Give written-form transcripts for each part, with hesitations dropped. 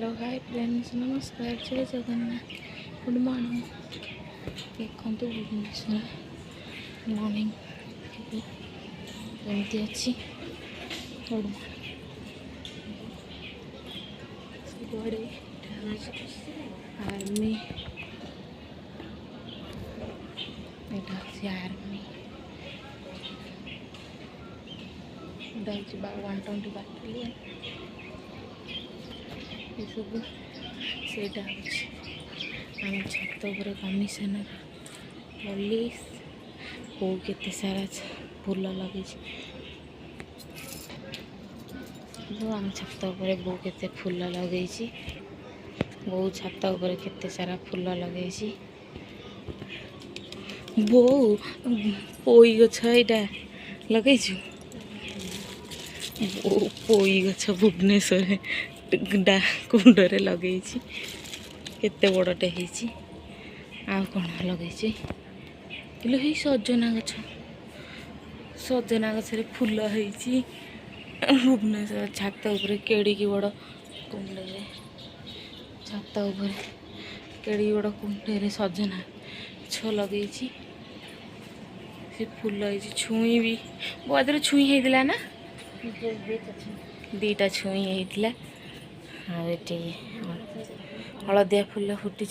Hello hi friends नमस्कार जय Jagannath good morning देखो भुवनेश्वर मॉर्निंग एमती अच्छी good morning army army 120 battalion ये सब से आम छत उपर कमिशनर पुलिस हो केते सारा फूल लगे आम छत उपर बो केते फूल लगे बो छत उपर केते सारा फूल लगे बो पोई गछ यहाँ लगे पोई गछ भुवनेश्वर कुंडरे लगे केते बड़टे आ कौन लगे कि सजना गछ फूल होती भुवनेश्वर छात उपर केड़ी बड़ कुंडे छात उपर केड़ी बड़ कुंडे सजना गछ लगे फूल होती छुई भी बहुत छुई होता ना दीटा छुई होता हलदिया फूल फुटी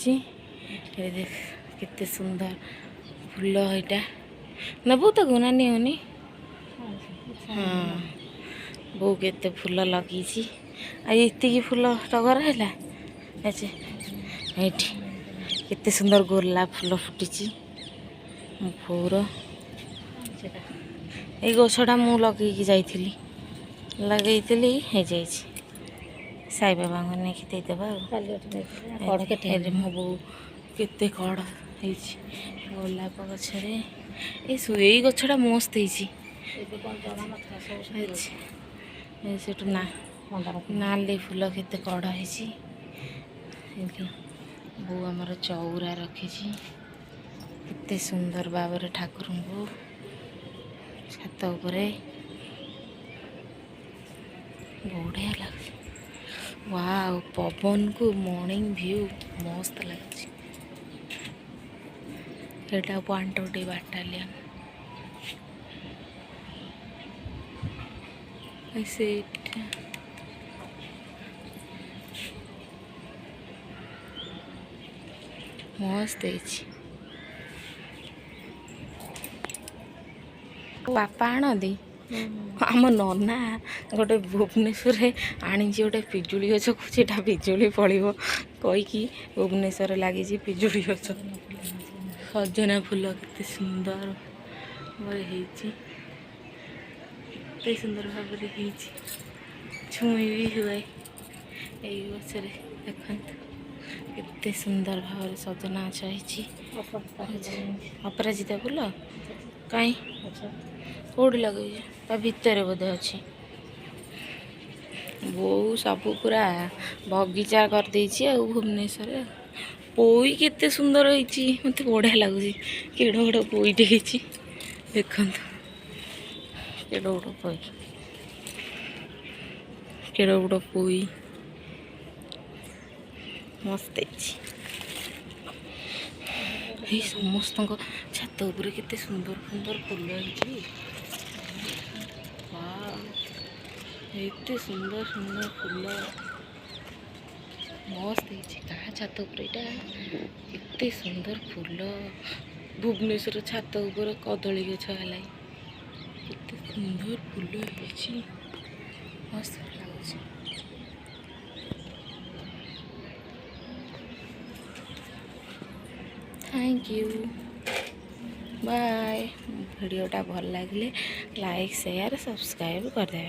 देख केते सुंदर फूल यहाँ नबू तो गुना नहीं हाँ बो केते फूल लगी ये फूल टगर है अच्छे ये केते सुंदर गोलाप फूल फुटी मोर ये गछटा मु लगे जाइली लगे साई बाबा को नहीं देदेबा मो बो केते कड़ गोलाप गछरे ये गछटा मस्त ना नाली फूल केते कड़ बो आमर चौरा रखी केते सुंदर भाव ठाकुर को छात उपरे बढ़िया लगे वाव पवन को मॉर्निंग व्यू मस्त लगे यहाँ 120 बाटालियन ऐसे मस्त बापा आनती आम नना गोटे भुवनेश्वर आनी गोटे पिजुली गछ कौटा पिजुली पड़ो कहीकि भुवनेश्वर लगी पिजुली गछ सजना फूल केते सुंदर केते सुंदर भाव छुई भी हुए यही गचरे देखते केते सुंदर भाव सजना गछ अपराजिता फूल कहीं कौटी लगे भितर बोधे अच्छी बो सब पूरा बगीचा कर भुवनेश्वर पोई केते सुंदर होती मत बढ़िया लगुच केड़ बड़ पोईटे देखो केड़ बड़ पोई केड़ बड़ पोई मस्त समस्त छात उपर केते सुंदर सुंदर फूल होती एते सुंदर सुंदर फूल मस्त क्या छात उपर एते सुंदर फूल भुवनेश्वर छात उपर कदली गछ है केते सुंदर फूल होती मस्त लगुच थैंक यू बाय वीडियोटा भल लगे लाइक शेयर सब्सक्राइब करदे।